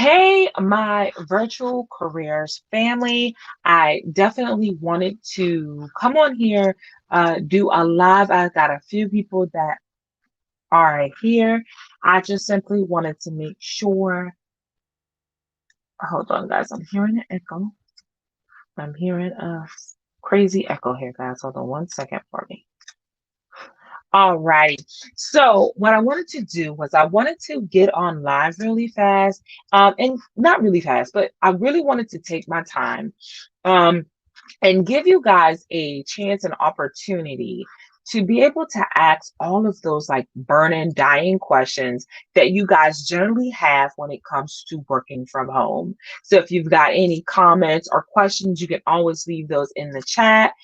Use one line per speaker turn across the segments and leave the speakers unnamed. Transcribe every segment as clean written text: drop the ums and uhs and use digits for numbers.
Hey, my virtual careers family. I definitely wanted to come on here, do a live. I got a few people that are here. I just simply wanted to make sure. Hold on, guys. I'm hearing an echo. I'm hearing a crazy echo here, guys. Hold on 1 second for me. All right. So what I wanted to do was I wanted to get on live really fast, and not really fast, but I really wanted to take my time, um, and give you guys a chance and opportunity to be able to ask all of those like burning, dying questions that you guys generally have when it comes to working from home. So if you've got any comments or questions, you can always leave those in the chat.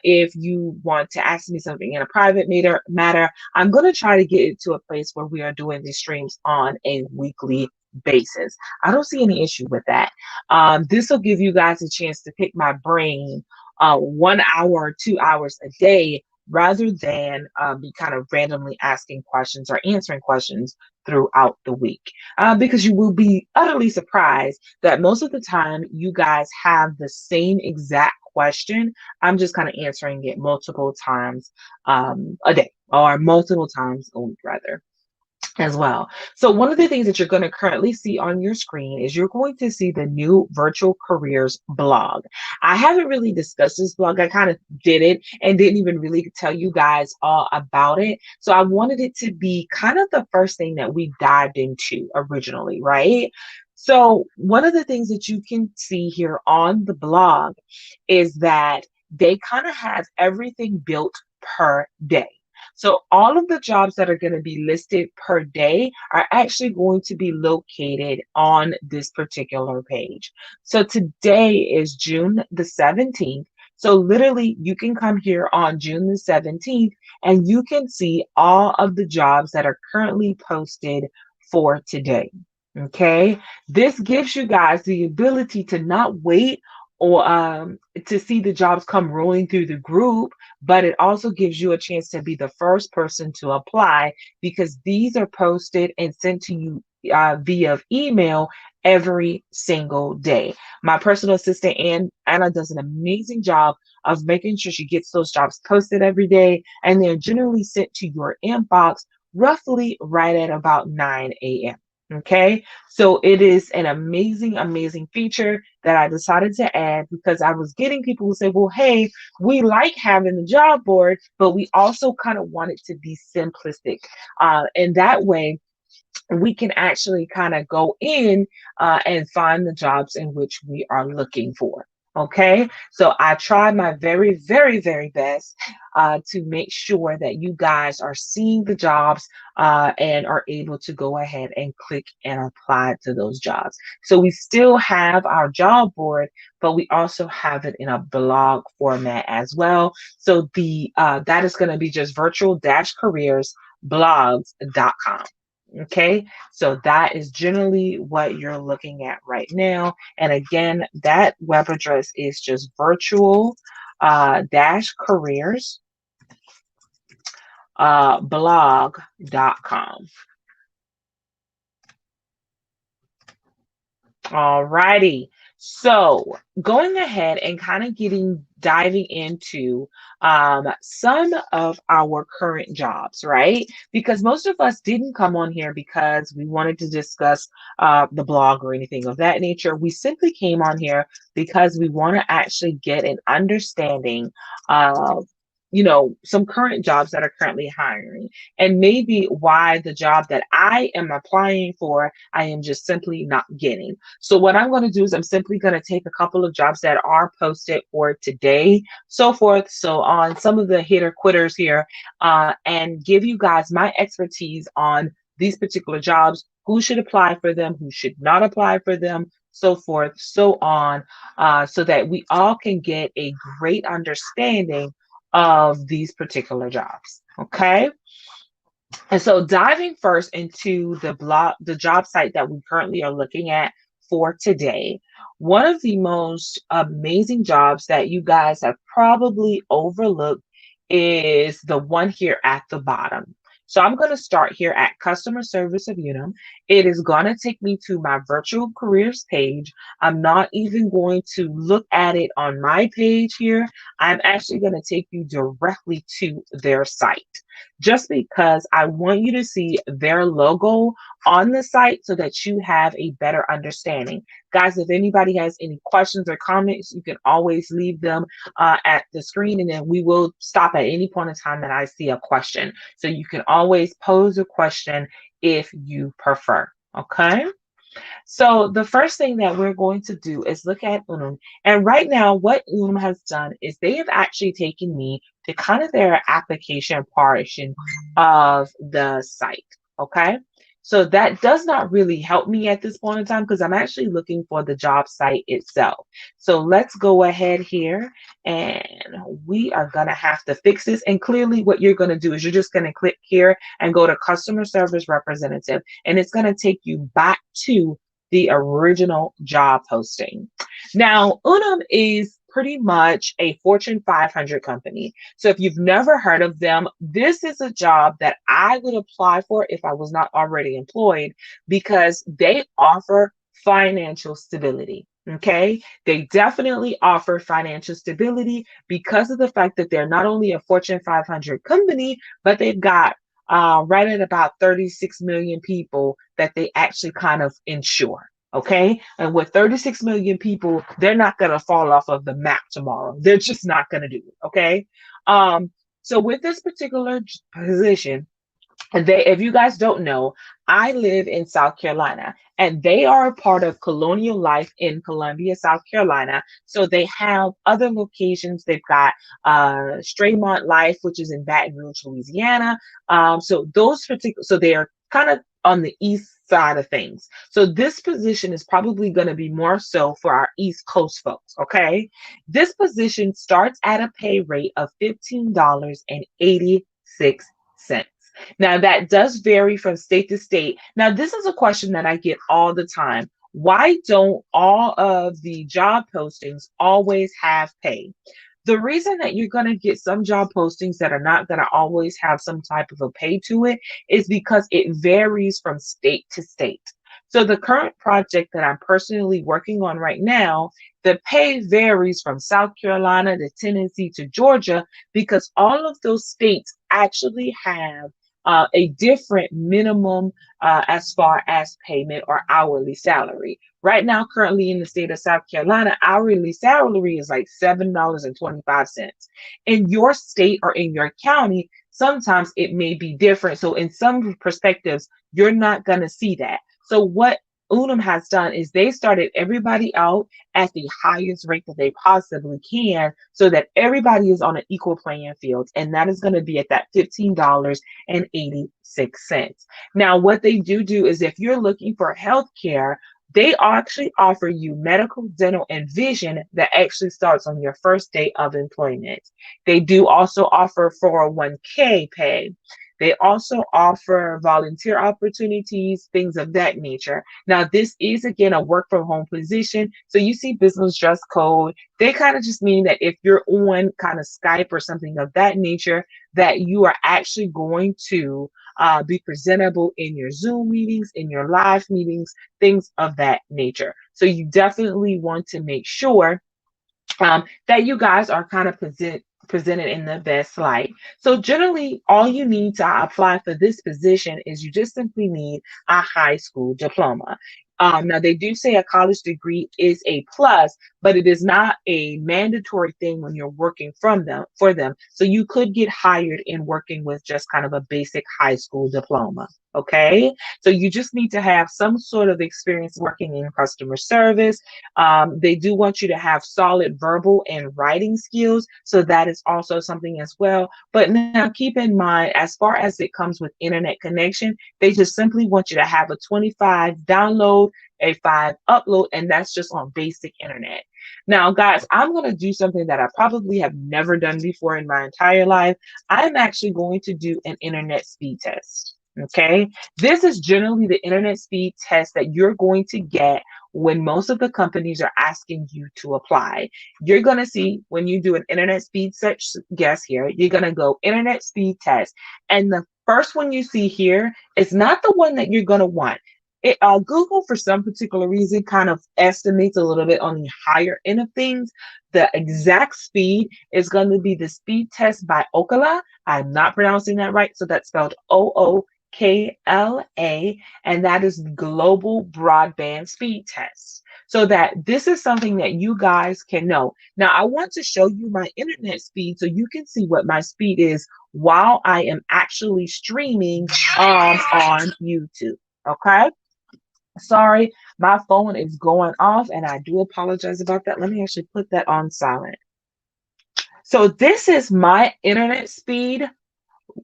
If you want to ask me something in a private matter, I'm going to try to get it to a place where we are doing these streams on a weekly basis. I don't see any issue with that. This will give you guys a chance to pick my brain 1 hour or 2 hours a day rather than be kind of randomly asking questions or answering questions throughout the week. Because you will be utterly surprised that most of the time you guys have the same exact question. I'm just kind of answering it multiple times a day or multiple times a week, rather as well. So one of the things that you're going to currently see on your screen is you're going to see the new virtual careers blog. I haven't really discussed this blog. I kind of did it and didn't even really tell you guys all about it. So I wanted it to be kind of the first thing that we dived into originally, right? So one of the things that you can see here on the blog is that they kind of have everything built per day. So all of the jobs that are going to be listed per day are actually going to be located on this particular page. So today is June the 17th. So literally you can come here on June the 17th and you can see all of the jobs that are currently posted for today. Okay. This gives you guys the ability to not wait or to see the jobs come rolling through the group, but it also gives you a chance to be the first person to apply because these are posted and sent to you via email every single day. My personal assistant, Anna, does an amazing job of making sure she gets those jobs posted every day, and they're generally sent to your inbox roughly right at about 9 a.m. Okay, so it is an amazing, amazing feature that I decided to add because I was getting people who say, well, hey, we like having the job board, but we also kind of want it to be simplistic. And that way, we can actually kind of go in and find the jobs in which we are looking for. Okay, so I tried my very, very, very best to make sure that you guys are seeing the jobs and are able to go ahead and click and apply to those jobs. So we still have our job board, but we also have it in a blog format as well. So the that is going to be just virtual-careersblogs.com. Okay, so that is generally what you're looking at right now. And again, that web address is just virtual dash careers blog.com. All righty. So going ahead and kind of diving into some of our current jobs, right? Because most of us didn't come on here because we wanted to discuss the blog or anything of that nature. We simply came on here because we want to actually get an understanding of some current jobs that are currently hiring and maybe why the job that I am applying for I am just simply not getting. So what I'm going to do is I'm simply going to take a couple of jobs that are posted for today, so forth. So on some of the hitter quitters here, and give you guys my expertise on these particular jobs, who should apply for them, who should not apply for them, so forth, so on, so that we all can get a great understanding of these particular jobs. Okay. And so diving first into the job site that we currently are looking at for today, one of the most amazing jobs that you guys have probably overlooked is the one here at the bottom. So I'm going to start here at customer service of Unum. It is going to take me to my virtual careers page. I'm not even going to look at it on my page here. I'm actually going to take you directly to their site just because I want you to see their logo on the site so that you have a better understanding. Guys, if anybody has any questions or comments, you can always leave them at the screen, and then we will stop at any point in time that I see a question. So you can always pose a question if you prefer. Okay. So the first thing that we're going to do is look at Unum. And right now, what Unum has done is they have actually taken me to kind of their application portion of the site. Okay. So that does not really help me at this point in time because I'm actually looking for the job site itself. So let's go ahead here and we are going to have to fix this. And clearly what you're going to do is you're just going to click here and go to customer service representative, and it's going to take you back to the original job posting. Now, Unum is pretty much a Fortune 500 company. So if you've never heard of them, this is a job that I would apply for if I was not already employed because they offer financial stability. Okay, they definitely offer financial stability because of the fact that they're not only a Fortune 500 company, but they've got right at about 36 million people that they actually kind of insure. Okay. And with 36 million people, they're not going to fall off of the map tomorrow. They're just not going to do it. Okay. Um, so with this particular position, if you guys don't know, I live in South Carolina and they are a part of Colonial Life in Columbia, South Carolina. So they have other locations. They've got Straymont Life, which is in Baton Rouge, Louisiana. So they are kind of on the east side of things. So this position is probably going to be more so for our East Coast folks. Okay. This position starts at a pay rate of $15.86. Now, that does vary from state to state. Now, this is a question that I get all the time. Why don't all of the job postings always have pay? The reason that you're going to get some job postings that are not going to always have some type of a pay to it is because it varies from state to state. So the current project that I'm personally working on right now, the pay varies from South Carolina to Tennessee to Georgia because all of those states actually have a different minimum as far as payment or hourly salary. Right now, currently in the state of South Carolina, hourly salary is like $7.25. In your state or in your county, sometimes it may be different. So in some perspectives, you're not going to see that. So what Unum has done is they started everybody out at the highest rate that they possibly can so that everybody is on an equal playing field. And that is going to be at that $15.86. Now, what they do is if you're looking for health care, they actually offer you medical, dental, and vision that actually starts on your first day of employment. They do also offer 401k pay. They also offer volunteer opportunities, things of that nature. Now, this is again a work from home position. So you see business dress code. They kind of just mean that if you're on kind of Skype or something of that nature, that you are actually going to be presentable in your Zoom meetings, in your live meetings, things of that nature. So you definitely want to make sure that you guys are kind of presented in the best light. So generally, all you need to apply for this position is you just simply need a high school diploma. Now, they do say a college degree is a plus, but it is not a mandatory thing when you're working for them. So you could get hired in working with just kind of a basic high school diploma. Okay, so you just need to have some sort of experience working in customer service. They do want you to have solid verbal and writing skills. So that is also something as well. But now keep in mind, as far as it comes with internet connection, they just simply want you to have a 25 download, a 5 upload, and that's just on basic internet. Now, guys, I'm going to do something that I probably have never done before in my entire life. I'm actually going to do an internet speed test. Okay, this is generally the internet speed test that you're going to get when most of the companies are asking you to apply. You're going to see when you do an internet speed search guess here, you're going to go internet speed test. And the First one you see here is not the one that you're going to want. Google, for some particular reason, kind of estimates a little bit on the higher end of things. The exact speed is going to be the speed test by Okla. I'm not pronouncing that right, so that's spelled OOKLA, and that is the global broadband speed test. So that this is something that you guys can know. Now, I want to show you my internet speed so you can see what my speed is while I am actually streaming on YouTube. Okay. Sorry, my phone is going off and I do apologize about that. Let me actually put that on silent. So this is my internet speed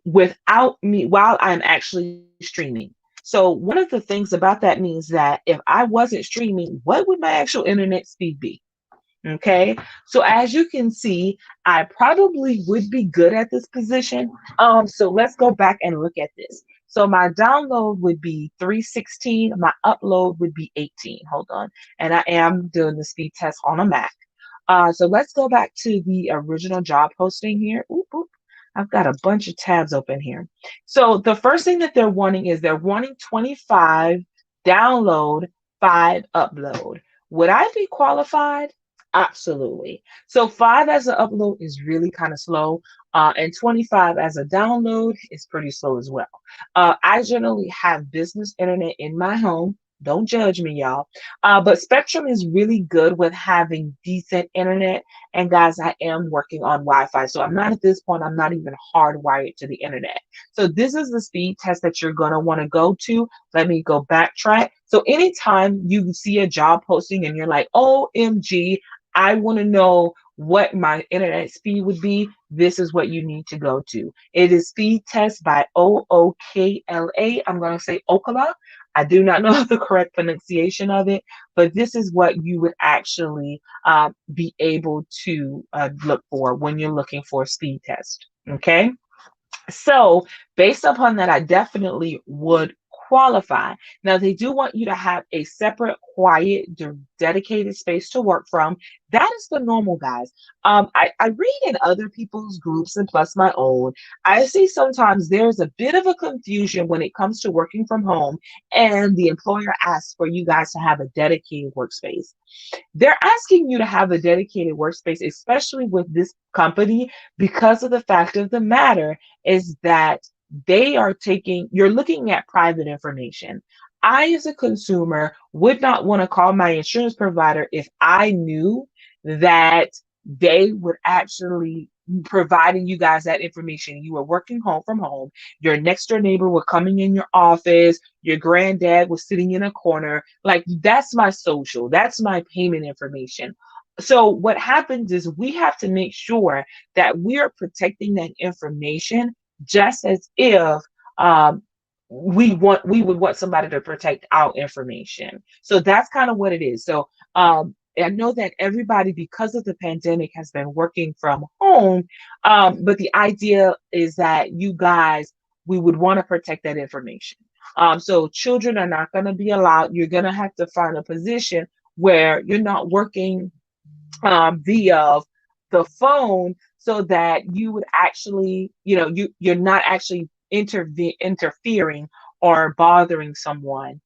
without me while I'm actually streaming. So one of the things about that means that if I wasn't streaming, what would my actual internet speed be? Okay, so as you can see, I probably would be good at this position. So let's go back and look at this. So my download would be 316, my upload would be 18. Hold on. And I am doing the speed test on a Mac. So let's go back to the original job posting here. Oop, oop. I've got a bunch of tabs open here. So the first thing that they're wanting is they're wanting 25 download, 5 upload. Would I be qualified? Absolutely. So 5 as an upload is really kind of slow, and 25 as a download is pretty slow as well. I generally have business internet in my home. Don't judge me, y'all. But Spectrum is really good with having decent internet. And guys, I am working on Wi-Fi. So I'm not at this point, I'm not even hardwired to the internet. So this is the speed test that you're going to want to go to. Let me go backtrack. So anytime you see a job posting and you're like, OMG, I want to know what my internet speed would be, this is what you need to go to. It is speed test by OOKLA. I'm going to say Okla. I do not know the correct pronunciation of it, but this is what you would actually be able to look for when you're looking for a speed test. Okay. So, based upon that, I definitely would qualify. Now, they do want you to have a separate, quiet, dedicated space to work from. That is the normal, guys. I read in other people's groups and plus my own. I see sometimes there's a bit of a confusion when it comes to working from home, and the employer asks for you guys to have a dedicated workspace. They're asking you to have a dedicated workspace, especially with this company, because of the fact of the matter is that you're looking at private information. I, as a consumer, would not want to call my insurance provider if I knew that they would actually providing you guys that information. You were working home from home. Your next door neighbor was coming in your office. Your granddad was sitting in a corner. Like, that's my social. That's my payment information. So what happens is we have to make sure that we are protecting that information just as if we would want somebody to protect our information. So that's kind of what it is. So I know that everybody, because of the pandemic, has been working from home, but the idea is that you guys, we would want to protect that information. So children are not going to be allowed. You're going to have to find a position where you're not working via the phone, so that you would actually, you're not actually interfering or bothering someone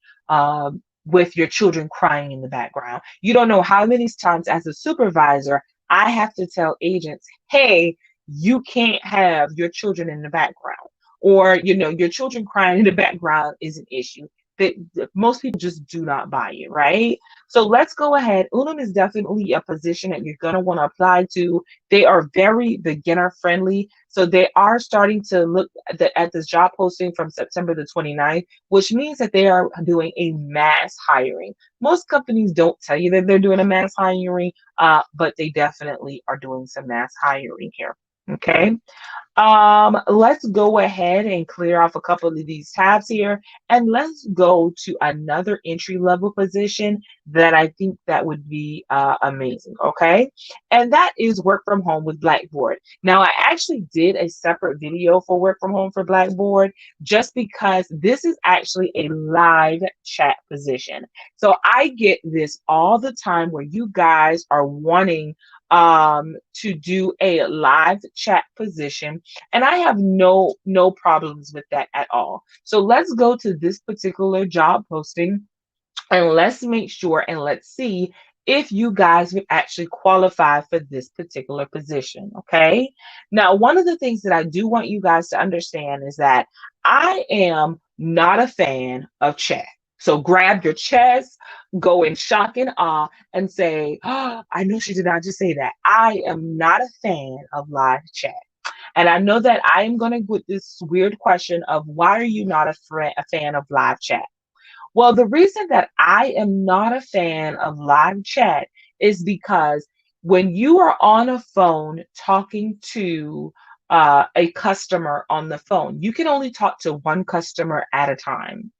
with your children crying in the background. You don't know how many times as a supervisor I have to tell agents, hey, you can't have your children in the background, or your children crying in the background is an issue that most people just do not buy it, right? So let's go ahead. Unum is definitely a position that you're going to want to apply to. They are very beginner friendly. So they are starting to look at this job posting from September the 29th, which means that they are doing a mass hiring. Most companies don't tell you that they're doing a mass hiring, but they definitely are doing some mass hiring here. Okay. Let's go ahead and clear off a couple of these tabs here, and let's go to another entry level position that I think that would be amazing. Okay. And that is work from home with Blackboard. Now, I actually did a separate video for work from home for Blackboard, just because this is actually a live chat position. So I get this all the time where you guys are wanting to do a live chat position And I have no problems with that at all. So let's go to this particular job posting and let's make sure and let's see if you guys would actually qualify for this particular position. Okay. Now, one of the things that I do want you guys to understand is that I am not a fan of chat. So grab your chest, go in shock and awe, and say, oh, I know she did not just say that. I am not a fan of live chat. And I know that I am going to get this weird question of why are you not a fan of live chat? Well, the reason that I am not a fan of live chat is because when you are on a phone talking to a customer on the phone, you can only talk to one customer at a time.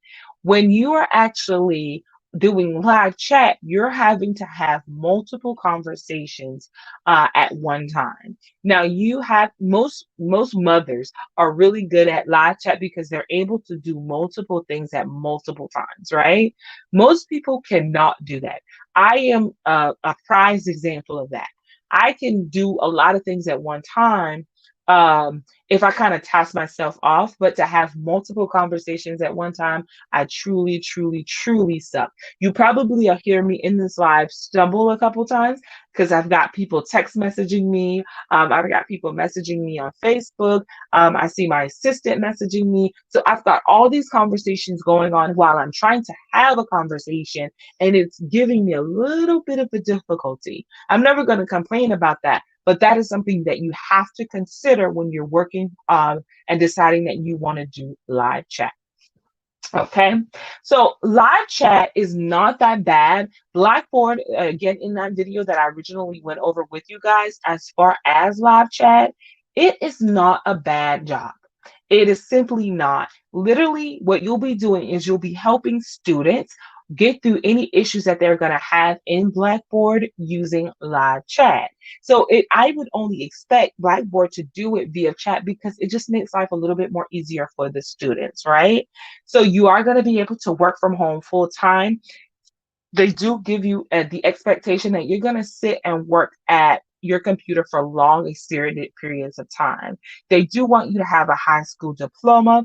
When you are actually doing live chat, you're having to have multiple conversations at one time. Now, you have most mothers are really good at live chat because they're able to do multiple things at multiple times, right? Most people cannot do that. I am a prized example of that. I can do a lot of things at one time if I kind of task myself off, but to have multiple conversations at one time, I truly, truly, truly suck. You probably will hear me in this live stumble a couple times because I've got people text messaging me. I've got people messaging me on Facebook. I see my assistant messaging me. So I've got all these conversations going on while I'm trying to have a conversation, and it's giving me a little bit of a difficulty. I'm never going to complain about that. But that is something that you have to consider when you're working and deciding that you want to do live chat. Okay, so live chat is not that bad. Blackboard, again, in that video that I originally went over with you guys, as far as live chat, it is not a bad job. It is simply not. Literally, what you'll be doing is you'll be helping students get through any issues that they're going to have in Blackboard using live chat. So I would only expect Blackboard to do it via chat because it just makes life a little bit more easier for the students, right? So you are going to be able to work from home full time. They do give you the expectation that you're going to sit and work at your computer for long extended periods of time. They do want you to have a high school diploma.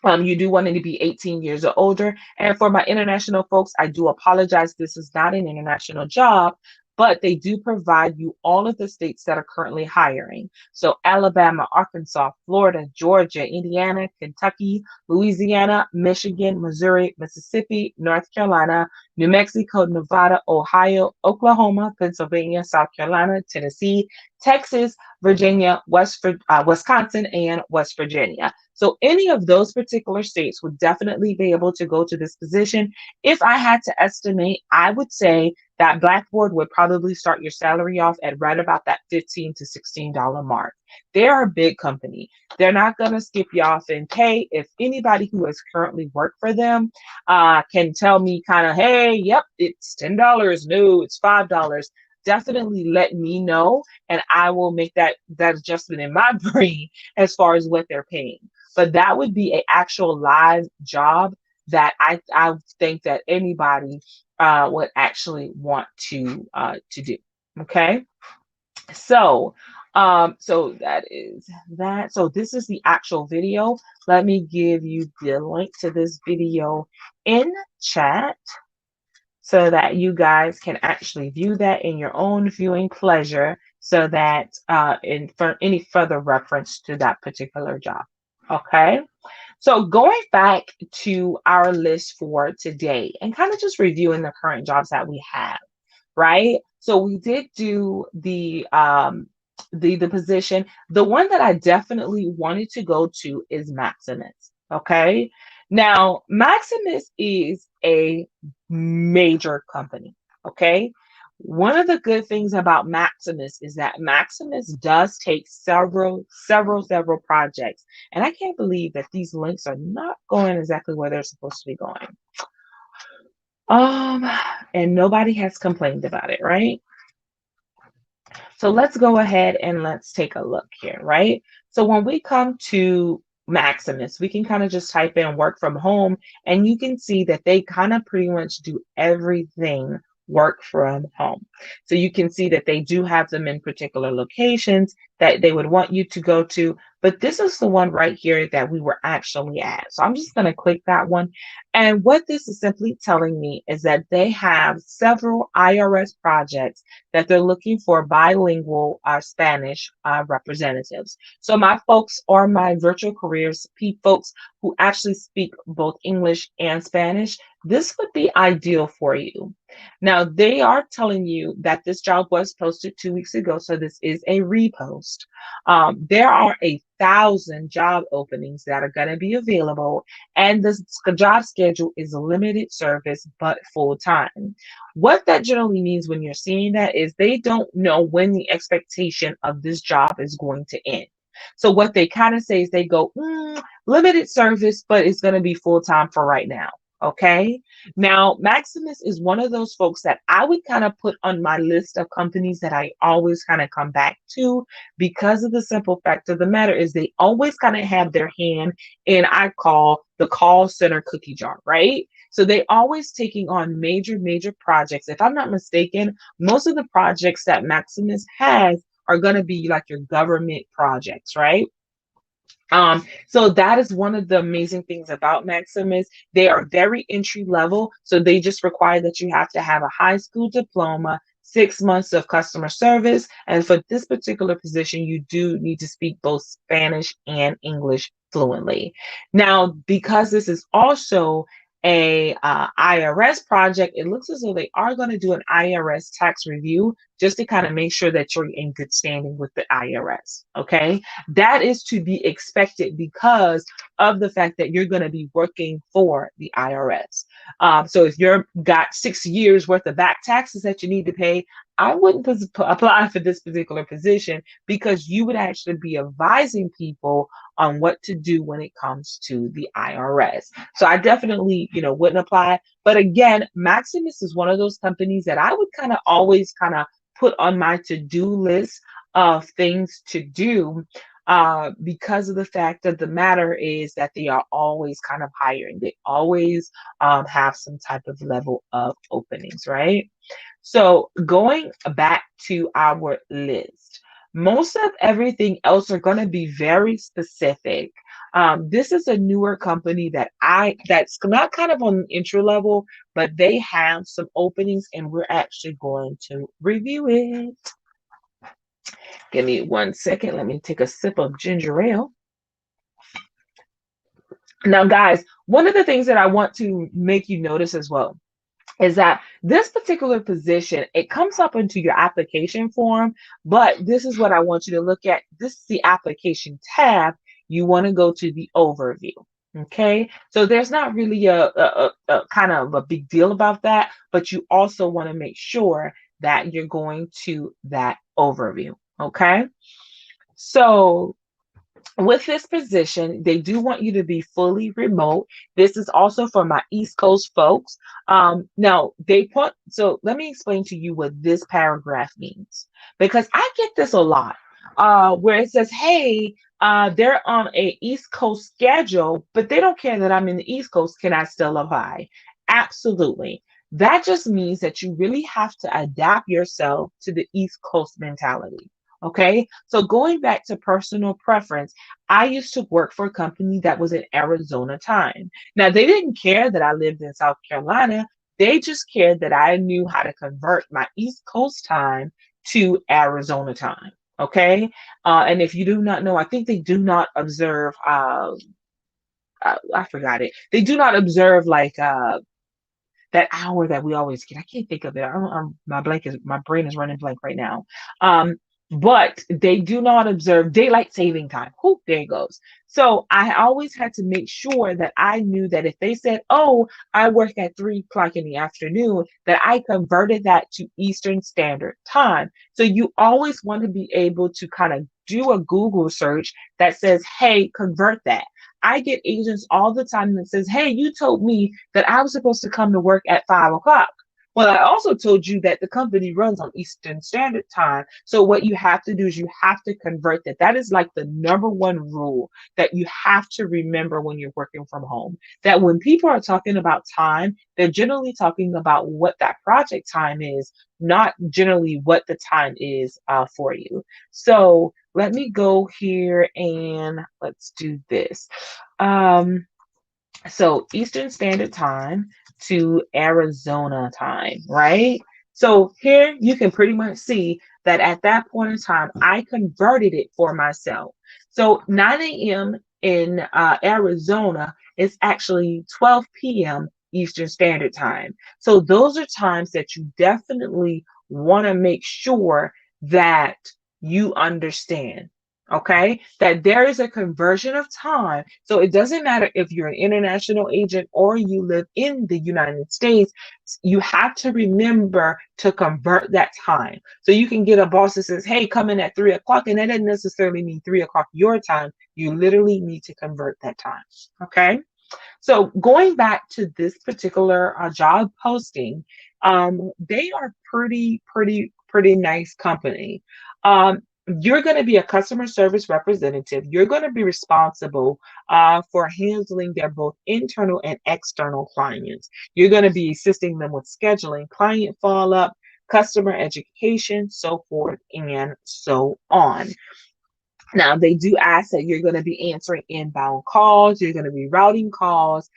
You do want it to be 18 years or older. And for my international folks, I do apologize. This is not an international job, but they do provide you all of the states that are currently hiring. So Alabama, Arkansas, Florida, Georgia, Indiana, Kentucky, Louisiana, Michigan, Missouri, Mississippi, North Carolina, New Mexico, Nevada, Ohio, Oklahoma, Pennsylvania, South Carolina, Tennessee, Texas, Virginia, Wisconsin, and West Virginia. So any of those particular states would definitely be able to go to this position. If I had to estimate, I would say that Blackboard would probably start your salary off at right about that $15 to $16 mark. They're a big company. They're not going to skip you off and pay. If anybody who has currently worked for them can tell me kind of, hey, yep, it's $10. No, it's $5. Definitely let me know, and I will make that adjustment in my brain as far as what they're paying. But that would be an actual live job that I think that anybody would actually want to do. Okay, so so that is that. So this is the actual video. Let me give you the link to this video in chat so that you guys can actually view that in your own viewing pleasure, so that for any further reference to that particular job. Okay, so going back to our list for today and kind of just reviewing the current jobs that we have, right? So we did do the position. The one that I definitely wanted to go to is Maximus. Okay. Now, Maximus is a major company. Okay. One of the good things about Maximus is that Maximus does take several projects. And I can't believe that these links are not going exactly where they're supposed to be going. Um, and nobody has complained about it, right? So let's go ahead and let's take a look here, right? So when we come to Maximus, we can kind of just type in work from home, and you can see that they kind of pretty much do everything work from home. So you can see that they do have them in particular locations that they would want you to go to. But this is the one right here that we were actually at. So I'm just going to click that one. And what this is simply telling me is that they have several IRS projects that they're looking for bilingual Spanish representatives. So my folks are my virtual careers folks who actually speak both English and Spanish. This would be ideal for you. Now, they are telling you that this job was posted 2 weeks ago, so this is a repost. There are 1,000 job openings that are going to be available, and the job schedule is limited service but full time. What that generally means when you're seeing that is they don't know when the expectation of this job is going to end. So what they kind of say is they go, limited service, but it's going to be full time for right now. Okay. Now, Maximus is one of those folks that I would kind of put on my list of companies that I always kind of come back to because of the simple fact of the matter is they always kind of have their hand in I call the call center cookie jar, right? So they always taking on major projects. If I'm not mistaken, most of the projects that Maximus has are going to be like your government projects, right? So that is one of the amazing things about Maximus. They are very entry level, so they just require that you have to have a high school diploma, 6 months of customer service, and for this particular position, you do need to speak both Spanish and English fluently. Now, because this is also a IRS project, it looks as though they are going to do an IRS tax review just to kind of make sure that you're in good standing with the IRS. Okay, that is to be expected because of the fact that you're going to be working for the IRS. So if you're got 6 years worth of back taxes that you need to pay, I wouldn't apply for this particular position because you would actually be advising people on what to do when it comes to the IRS. So I definitely, wouldn't apply. But again, Maximus is one of those companies that I would kind of always kind of put on my to-do list of things to do because of the fact of the matter is that they are always kind of hiring. They always have some type of level of openings, right? So going back to our list, most of everything else are going to be very specific. This is a newer company that's not kind of on entry level, but they have some openings and we're actually going to review it. Give me 1 second. Let me take a sip of ginger ale. Now, guys, one of the things that I want to make you notice as well is that this particular position, it comes up into your application form, but this is what I want you to look at. This is the application tab. You want to go to the overview. Okay, so there's not really a kind of a big deal about that, but you also want to make sure that you're going to that overview. Okay, so with this position, they do want you to be fully remote. This is also for my East Coast folks. Now so let me explain to you what this paragraph means because I get this a lot where it says, hey, they're on a East Coast schedule, but they don't care that I'm in the East Coast. Can I still apply? Absolutely. That just means that you really have to adapt yourself to the East Coast mentality. Okay, so going back to personal preference, I used to work for a company that was in Arizona time. Now, they didn't care that I lived in South Carolina. They just cared that I knew how to convert my East Coast time to Arizona time. Okay, and if you do not know, I think they do not observe. I forgot it. They do not observe like that hour that we always get. I can't think of it. My brain is running blank right now. But they do not observe daylight saving time. Whoop, there it goes. So I always had to make sure that I knew that if they said, oh, I work at 3 o'clock in the afternoon, that I converted that to Eastern Standard Time. So you always want to be able to kind of do a Google search that says, hey, convert that. I get agents all the time that says, hey, you told me that I was supposed to come to work at 5 o'clock. Well, I also told you that the company runs on Eastern Standard Time. So what you have to do is you have to convert that. That is like the number one rule that you have to remember when you're working from home. That when people are talking about time, they're generally talking about what that project time is, not generally what the time is for you. So let me go here and let's do this. Um, so Eastern Standard Time to Arizona time, right? So here you can pretty much see that at that point in time, I converted it for myself. So 9 a.m. in Arizona is actually 12 p.m. Eastern Standard Time. So those are times that you definitely want to make sure that you understand. Okay, that there is a conversion of time. So it doesn't matter if you're an international agent or you live in the United States, you have to remember to convert that time. So you can get a boss that says, hey, come in at 3 o'clock, and that doesn't necessarily mean 3 o'clock your time. You literally need to convert that time. Okay. So going back to this particular job posting, they are pretty nice company. Um, you're going to be a customer service representative. You're going to be responsible for handling their both internal and external clients. You're going to be assisting them with scheduling, client follow up, customer education, so forth and so on. Now, they do ask that you're going to be answering inbound calls, you're going to be routing calls,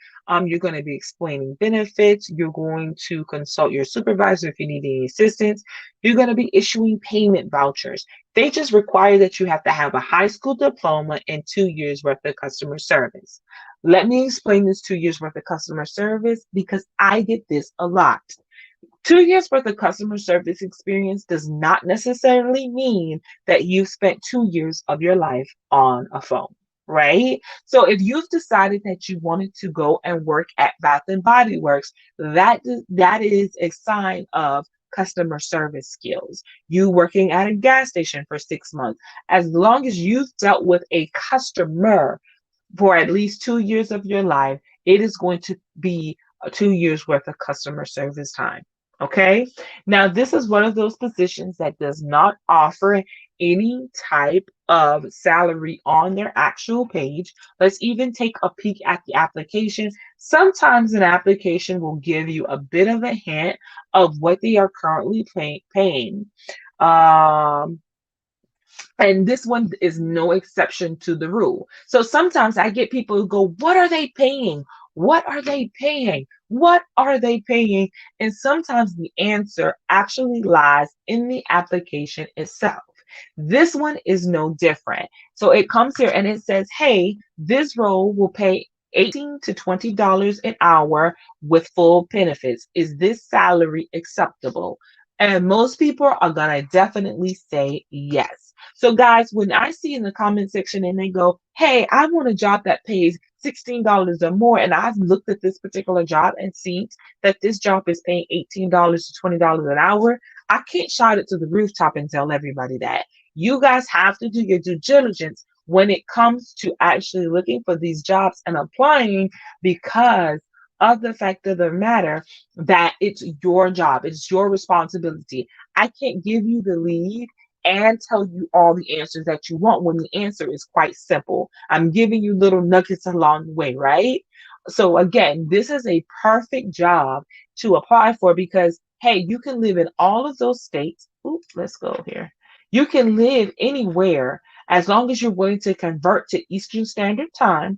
you're going to be explaining benefits, you're going to consult your supervisor if you need any assistance, you're going to be issuing payment vouchers. They just require that you have to have a high school diploma and 2 years worth of customer service. Let me explain this 2 years worth of customer service because I get this a lot. 2 years worth of customer service experience does not necessarily mean that you've spent 2 years of your life on a phone, right? So if you've decided that you wanted to go and work at Bath and Body Works, that is a sign of customer service skills. You working at a gas station for 6 months, as long as you've dealt with a customer for at least 2 years of your life, it is going to be 2 years worth of customer service time. Okay. Now, this is one of those positions that does not offer any type of salary on their actual page. Let's even take a peek at the application. Sometimes an application will give you a bit of a hint of what they are currently paying. Um, and this one is no exception to the rule. So sometimes I get people who go, what are they paying? What are they paying? What are they paying? And sometimes the answer actually lies in the application itself. This one is no different. So it comes here and it says, hey, this role will pay 18 to $20 an hour with full benefits. Is this salary acceptable? And most people are going to definitely say yes. So, guys, when I see in the comment section and they go, hey, I want a job that pays $16 or more, and I've looked at this particular job and seen that this job is paying $18 to $20 an hour, I can't shout it to the rooftop and tell everybody that. You guys have to do your due diligence when it comes to actually looking for these jobs and applying because of the fact of the matter that it's your job, it's your responsibility. I can't give you the lead and tell you all the answers that you want when the answer is quite simple. I'm giving you little nuggets along the way, right? So again, this is a perfect job to apply for because hey, you can live in all of those states. Oops, let's go here. You can live anywhere as long as you're willing to convert to Eastern Standard Time.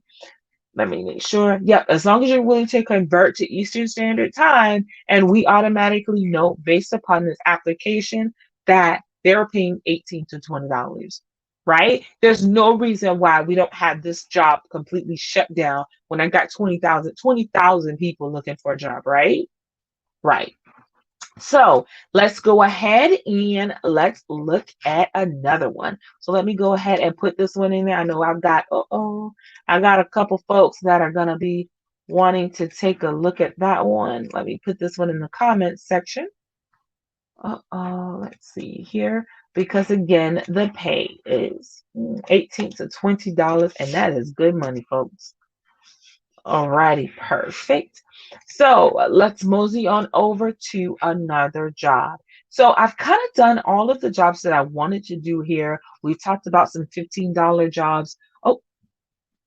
Let me make sure. Yep, as long as you're willing to convert to Eastern Standard Time, and we automatically know based upon this application that they're paying 18 to $20, right? There's no reason why we don't have this job completely shut down when I got 20,000 people looking for a job, right? Right. So let's go ahead and let's look at another one. So let me go ahead and put this one in there. I know I got a couple folks that are gonna be wanting to take a look at that one. Let me put this one in the comments section. Let's see here. Because again, the pay is $18 to $20, and that is good money, folks. Alrighty, perfect. So let's mosey on over to another job. So I've kind of done all of the jobs that I wanted to do here. We talked about some $15 jobs. Oh,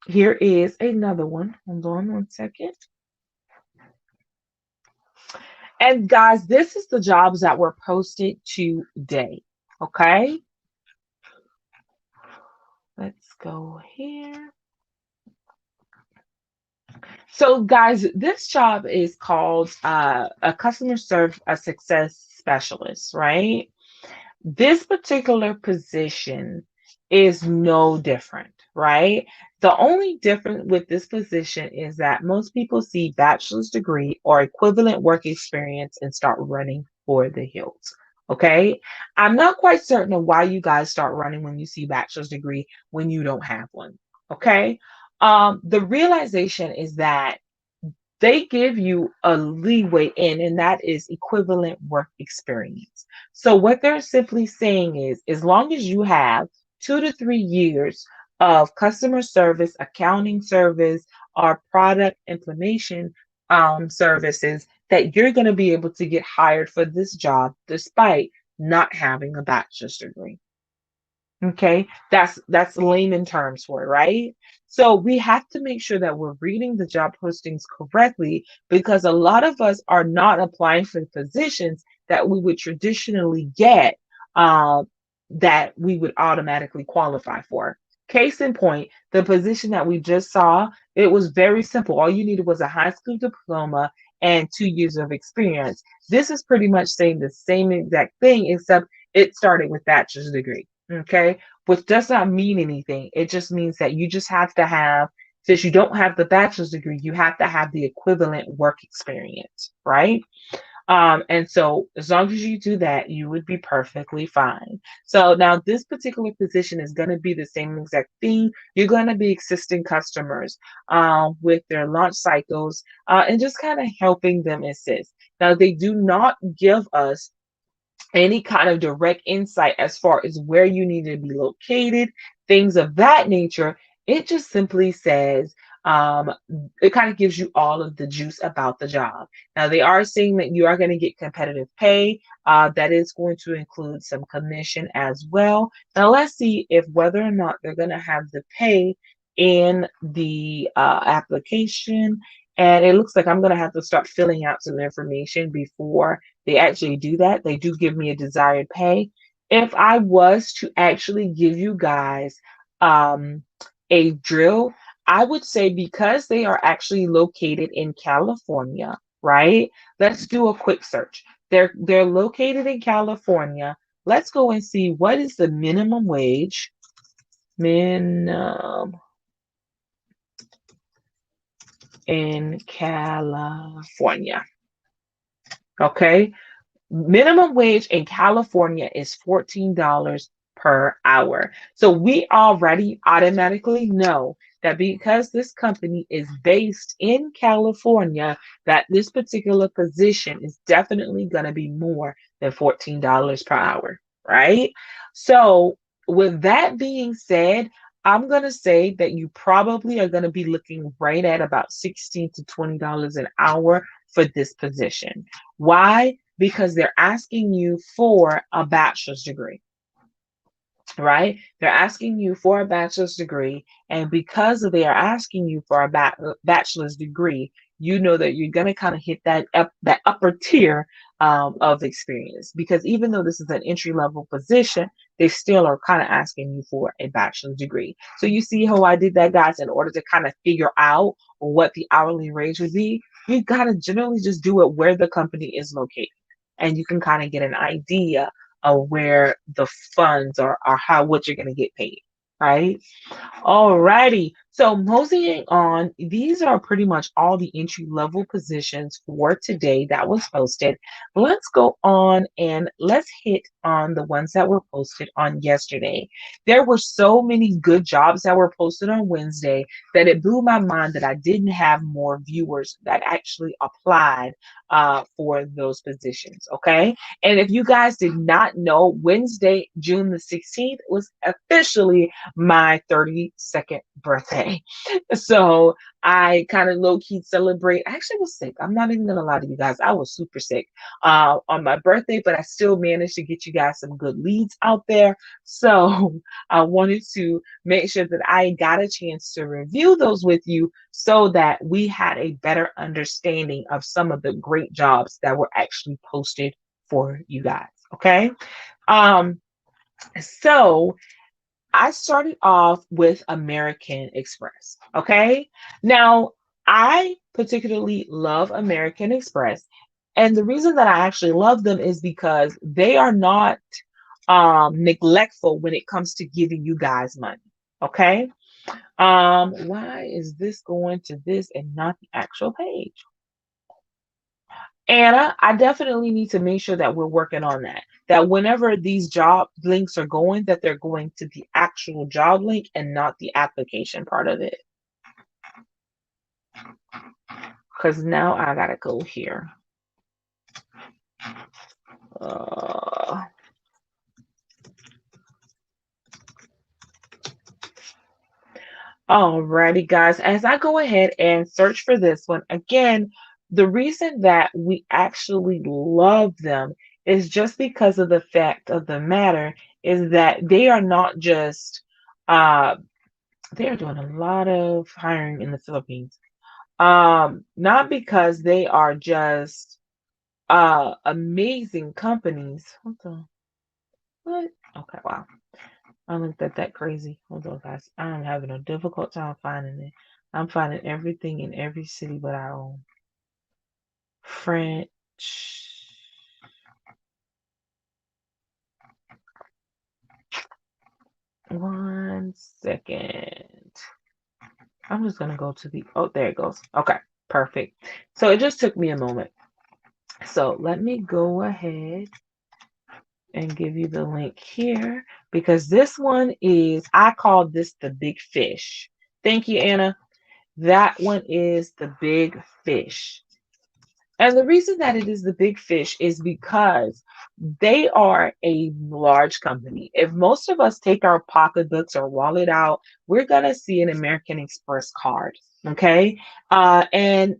here is another one. Hold on one second. And guys, this is the jobs that were posted today. Okay, let's go here. So, guys, this job is called a customer service a success specialist, right? This particular position is no different, right? The only difference with this position is that most people see bachelor's degree or equivalent work experience and start running for the hills. Okay. I'm not quite certain of why you guys start running when you see bachelor's degree when you don't have one. Okay. The realization is that they give you a leeway in, and that is equivalent work experience. So, what they're simply saying is, as long as you have 2 to 3 years of customer service, accounting service, or product implementation services, that you're going to be able to get hired for this job despite not having a bachelor's degree. Okay, that's layman terms for it, right? So we have to make sure that we're reading the job postings correctly because a lot of us are not applying for the positions that we would traditionally get uh, that we would automatically qualify for. Case in point, the position that we just saw, it was very simple. All you needed was a high school diploma and 2 years of experience. This is pretty much saying the same exact thing, except it started with bachelor's degree. Okay, which does not mean anything. It just means that you just have to have, since you don't have the bachelor's degree, you have to have the equivalent work experience, right? And so as long as you do that, you would be perfectly fine. So now this particular position is going to be the same exact thing. You're going to be assisting customers with their launch cycles and just kind of helping them assist. Now they do not give us any kind of direct insight as far as where you need to be located, things of that nature. It just simply says, um, it kind of gives you all of the juice about the job. Now, they are saying that you are going to get competitive pay. That is going to include some commission as well. Now, let's see if whether or not they're going to have the pay in the application. And it looks like I'm going to have to start filling out some information before they actually do that. They do give me a desired pay. If I was to actually give you guys um, a drill, I would say because they are actually located in California, right? Let's do a quick search. They're located in California. Let's go and see what is the minimum wage. Minimum in California. Okay. Minimum wage in California is $14 per hour. So we already automatically know that because this company is based in California, that this particular position is definitely going to be more than $14 per hour, right? So with that being said, I'm going to say that you probably are going to be looking right at about $16 to $20 an hour for this position. Why? Because they're asking you for a bachelor's degree, right? They're asking you for a bachelor's degree. And because they are asking you for a bachelor's degree, you know that you're going to kind of hit that upper tier of experience. Because even though this is an entry level position, they still are kind of asking you for a bachelor's degree. So you see how I did that, guys, in order to kind of figure out what the hourly range would be. You got to generally just do it where the company is located and you can kind of get an idea of where the funds are how what you're going to get paid, right? Alrighty. So moseying on, these are pretty much all the entry level positions for today that was posted. Let's go on and let's hit on the ones that were posted on yesterday. There were so many good jobs that were posted on Wednesday that it blew my mind that I didn't have more viewers that actually applied for those positions. Okay. And if you guys did not know, Wednesday, June the 16th was officially my 32nd birthday. birthday. So I kind of low key celebrate. I actually was sick. I'm not even gonna lie to you guys. I was super sick on my birthday, but I still managed to get you guys some good leads out there. So I wanted to make sure that I got a chance to review those with you so that we had a better understanding of some of the great jobs that were actually posted for you guys. Okay. Um, so I started off with American Express. Okay. Now, I particularly love American Express. And the reason that I actually love them is because they are not neglectful when it comes to giving you guys money. Okay. Why is this going to this and not the actual page? Anna, I definitely need to make sure that we're working on that. That whenever these job links are going, that they're going to the actual job link and not the application part of it. Because now I gotta go here. Uh, Alrighty, guys. As I go ahead and search for this one, again, the reason that we actually love them is just because of the fact of the matter is that they are not just uh they are doing a lot of hiring in the Philippines. Not because they are just amazing companies. Hold on. What? Okay, wow. I looked at that crazy. Hold on, guys. I'm having a difficult time finding it. I'm finding everything in every city but our own. French. 1 second. I'm just gonna go to the. Oh, there it goes. Okay, perfect. So it just took me a moment. So let me go ahead and give you the link here because this one is, I call this the big fish. Thank you, Anna. That one is the big fish. And the reason that it is the big fish is because they are a large company. If most of us take our pocketbooks or wallet out, we're going to see an American Express card. Okay. And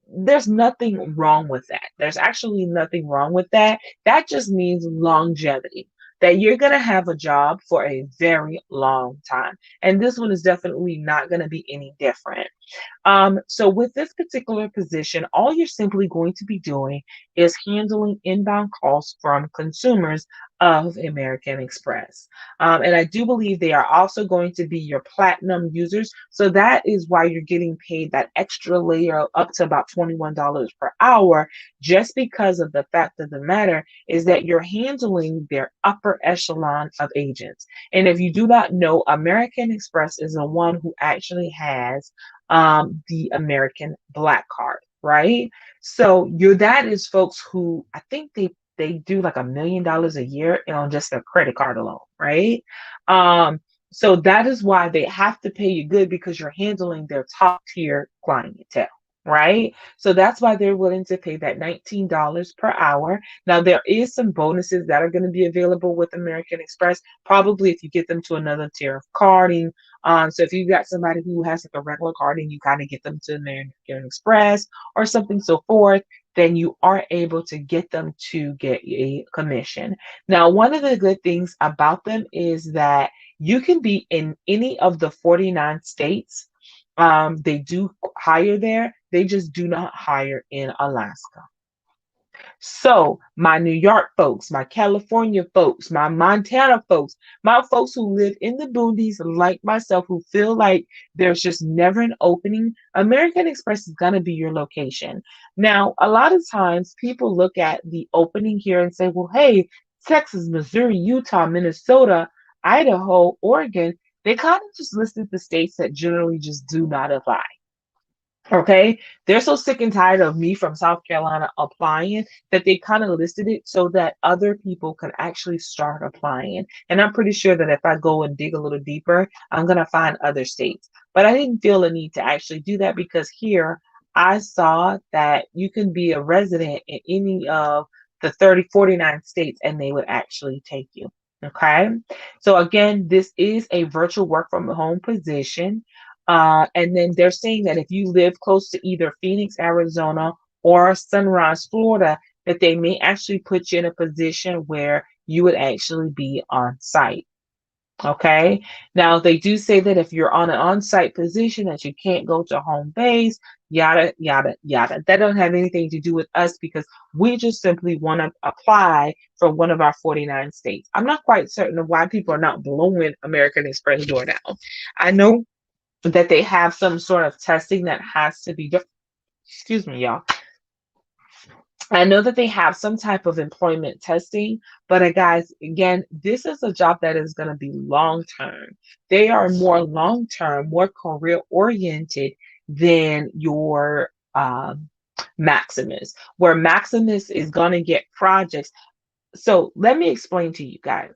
there's nothing wrong with that. There's actually nothing wrong with that. That just means longevity, that you're going to have a job for a very long time. And this one is definitely not going to be any different. So with this particular position, all you're simply going to be doing is handling inbound calls from consumers of American Express. And I do believe they are also going to be your platinum users. So that is why you're getting paid that extra layer up to about $21 per hour, just because of the fact of the matter is that you're handling their upper echelon of agents. And if you do not know, American Express is the one who actually has the American Black Card, right? So your that is folks who I think they do like $1 million a year on just their credit card alone, right? So that is why they have to pay you good because you're handling their top tier clientele. Right. So that's why they're willing to pay that $19 per hour. Now, there is some bonuses that are going to be available with American Express, probably if you get them to another tier of carding. So if you got somebody who has like a regular card and you kind of get them to American Express or something so forth, then you are able to get them to get a commission. Now, one of the good things about them is that you can be in any of the 49 states. They do hire there, they just do not hire in Alaska. So, my New York folks, my California folks, my Montana folks, my folks who live in the boonies like myself who feel like there's just never an opening, American Express is going to be your location. Now, a lot of times people look at the opening here and say, well, hey, Texas, Missouri, Utah, Minnesota, Idaho, Oregon, they kind of just listed the states that generally just do not apply. Okay, they're so sick and tired of me from South Carolina applying that they kind of listed it so that other people can actually start applying. And I'm pretty sure that if I go and dig a little deeper, I'm going to find other states. But I didn't feel a need to actually do that because here I saw that you can be a resident in any of the 30, 49 states and they would actually take you. Okay, so again, this is a virtual work from home position. And then they're saying that if you live close to either Phoenix, Arizona, or Sunrise, Florida, that they may actually put you in a position where you would actually be on site. Okay. Now they do say that if you're on an on-site position that you can't go to home base, yada yada yada. That don't have anything to do with us because we just simply want to apply for one of our 49 states. I'm not quite certain of why people are not blowing American Express door down. I know that they have some sort of testing that has to be done. Excuse me, y'all. I know that they have some type of employment testing, but guys, again, this is a job that is going to be long term. They are more long term, more career oriented than your Maximus, where Maximus is going to get projects. So let me explain to you guys.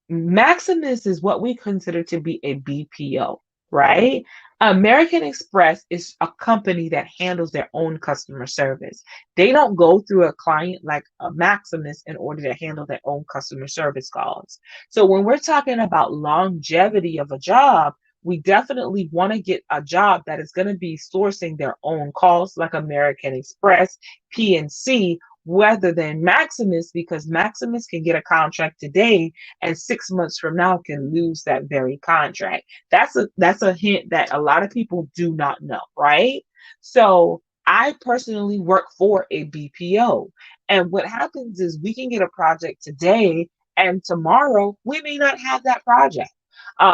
Maximus is what we consider to be a BPO, right? American Express is a company that handles their own customer service. They don't go through a client like a Maximus in order to handle their own customer service calls. So when we're talking about longevity of a job, we definitely want to get a job that is going to be sourcing their own calls like American Express, PNC, rather than Maximus, because Maximus can get a contract today and 6 months from now can lose that very contract. That's a hint that a lot of people do not know, right? So I personally work for a BPO. And what happens is we can get a project today and tomorrow we may not have that project.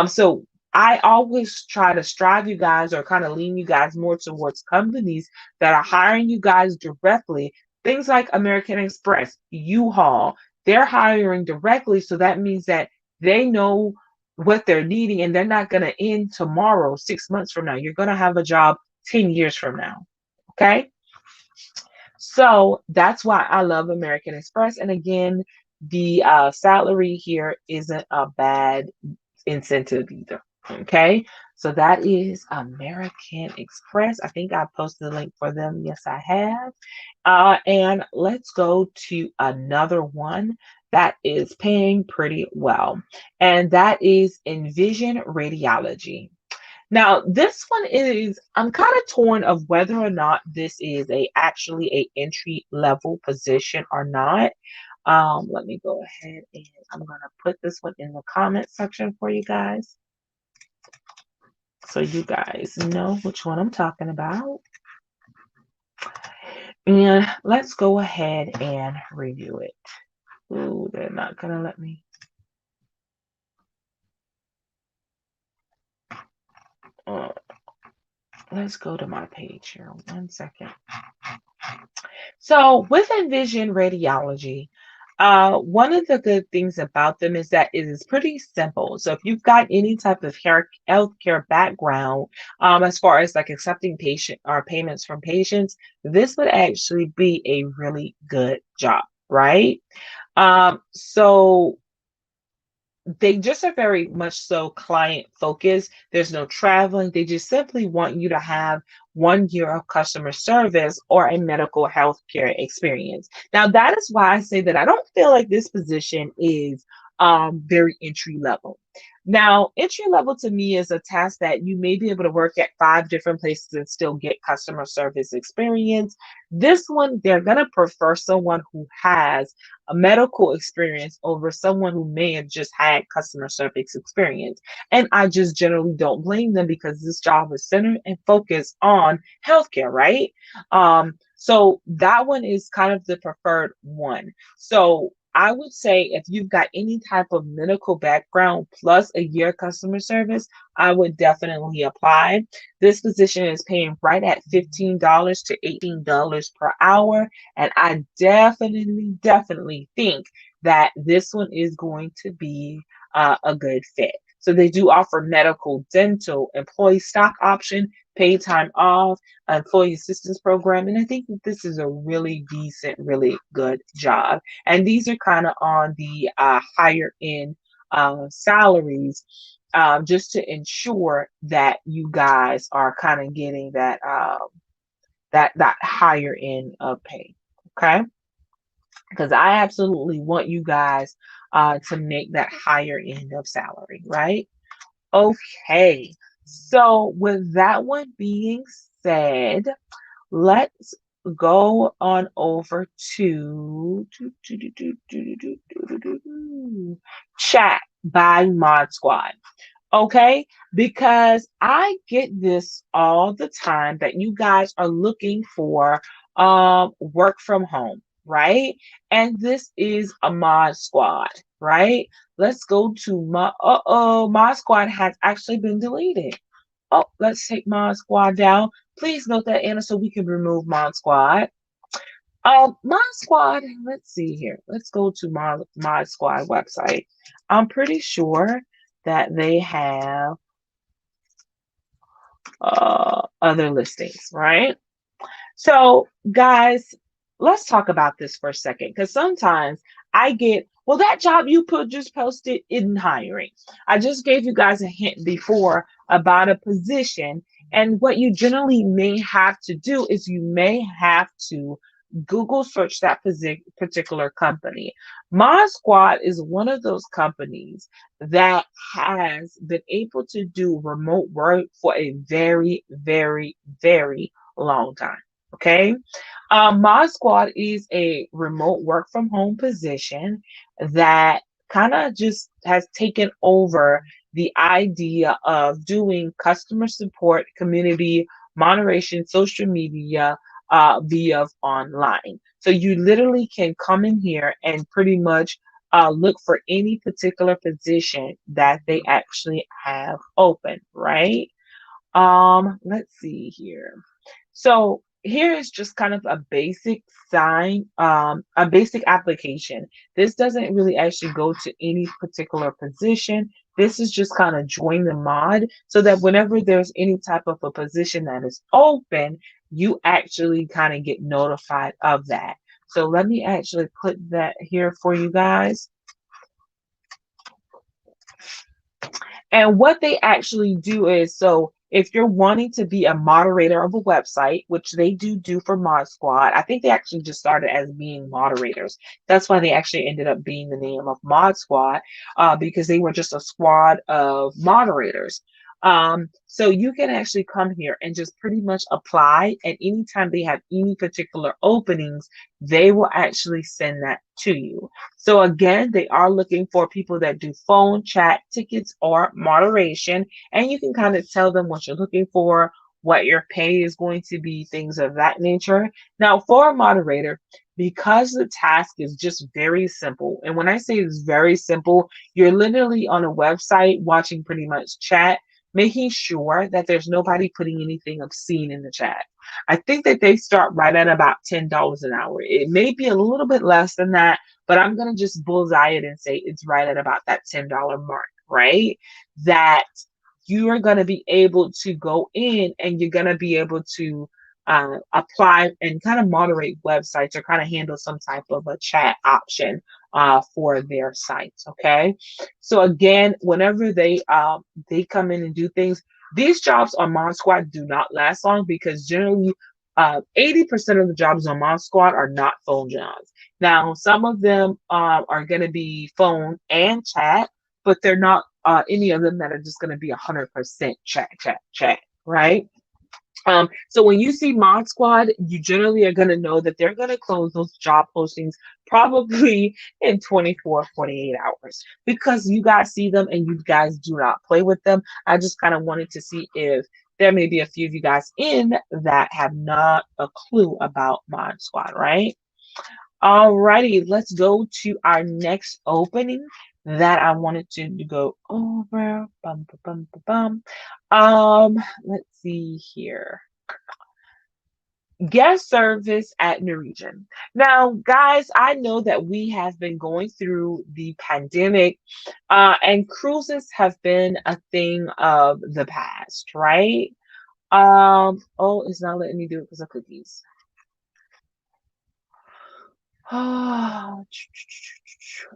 So I always try to strive you guys or kind of lean you guys more towards companies that are hiring you guys directly. Things like American Express, U-Haul, they're hiring directly. So that means that they know what they're needing and they're not going to end tomorrow, 6 months from now. You're going to have a job 10 years from now. Okay. So that's why I love American Express. And again, the salary here isn't a bad incentive either. Okay. So that is American Express. I think I posted a link for them. Yes, I have. And let's go to another one that is paying pretty well, and that is Envision Radiology. Now, this one is, I'm kind of torn of whether or not this is a actually a entry level position or not. Let me go ahead and I'm gonna put this one in the comment section for you guys, so you guys know which one I'm talking about. And let's go ahead and review it. Ooh, they're not gonna let me. Uh, let's go to my page here. 1 second. So with Envision Radiology, one of the good things about them is that it is pretty simple. So if you've got any type of healthcare background, as far as like accepting patient or payments from patients, this would actually be a really good job, right? So they just are very much so client focused. There's no traveling. They just simply want you to have 1 year of customer service or a medical healthcare experience. Now, that is why I say that I don't feel like this position is very entry level. Now, entry level to me is a task that you may be able to work at 5 different places and still get customer service experience. This one, they're going to prefer someone who has a medical experience over someone who may have just had customer service experience. And I just generally don't blame them because this job is centered and focused on healthcare, right? So that one is kind of the preferred one. So I would say if you've got any type of medical background plus a year customer service, I would definitely apply. This position is paying right at $15 to $18 per hour. And I definitely think that this one is going to be a good fit. So they do offer medical, dental, employee stock option, paid time off, employee assistance program. And I think that this is a really decent, really good job. And these are kind of on the higher end salaries, just to ensure that you guys are kind of getting that higher end of pay. Okay, because I absolutely want you guys to make that higher end of salary, right? Okay. So, with that one being said, let's go on over to chat by Mod Squad. Okay, because I get this all the time that you guys are looking for work from home, right? And this is a Mod Squad, right? Let's go to my Mod Squad has actually been deleted. Oh, let's take Mod Squad down. Please note that, Anna, so we can remove Mod Squad. Mod Squad, let's see here. Let's go to Mod Squad website. I'm pretty sure that they have other listings, right? So, guys, let's talk about this for a second because sometimes I get, well, that job you put just posted isn't hiring. I just gave you guys a hint before about a position, and what you generally may have to do is you may have to Google search that particular company. Mod Squad is one of those companies that has been able to do remote work for a very, very, very long time. Okay. Mod Squad is a remote work from home position that kind of just has taken over the idea of doing customer support, community moderation, social media via online. So you literally can come in here and pretty much look for any particular position that they actually have open, right? Let's see here. So here is just kind of a basic a basic application. This doesn't really actually go to any particular position. This is just kind of join the mod so that whenever there's any type of a position that is open, you actually kind of get notified of that. So let me actually put that here for you guys. And what they actually do is so if you're wanting to be a moderator of a website, which they do for Mod Squad, I think they actually just started as being moderators. That's why they actually ended up being the name of Mod Squad, because they were just a squad of moderators. So you can actually come here and just pretty much apply, and anytime they have any particular openings, they will actually send that to you. So again, they are looking for people that do phone, chat, tickets, or moderation, and you can kind of tell them what you're looking for, what your pay is going to be, things of that nature. Now, for a moderator, because the task is just very simple, and when I say it's very simple, you're literally on a website watching pretty much chat, making sure that there's nobody putting anything obscene in the chat. I think that they start right at about $10 an hour. It may be a little bit less than that, but I'm going to just bullseye it and say it's right at about that $10 mark, right? That you are going to be able to go in and you're going to be able to apply and kind of moderate websites or kind of handle some type of a chat option for their sites. Okay, so again, whenever they come in and do things, these jobs on Mod Squad do not last long because generally 80% of the jobs on Mod Squad are not phone jobs. Now, some of them are going to be phone and chat, but they're not any of them that are just going to be 100% chat, right? So when you see Mod Squad, you generally are going to know that they're going to close those job postings probably in 24, 48 hours because you guys see them and you guys do not play with them. I just kind of wanted to see if there may be a few of you guys in that have not a clue about Mod Squad, right? Alrighty, let's go to our next opening that I wanted to go over. Let's see here. Guest service at Norwegian. Now, guys, I know that we have been going through the pandemic, and cruises have been a thing of the past, right? Oh, it's not letting me do it because of cookies.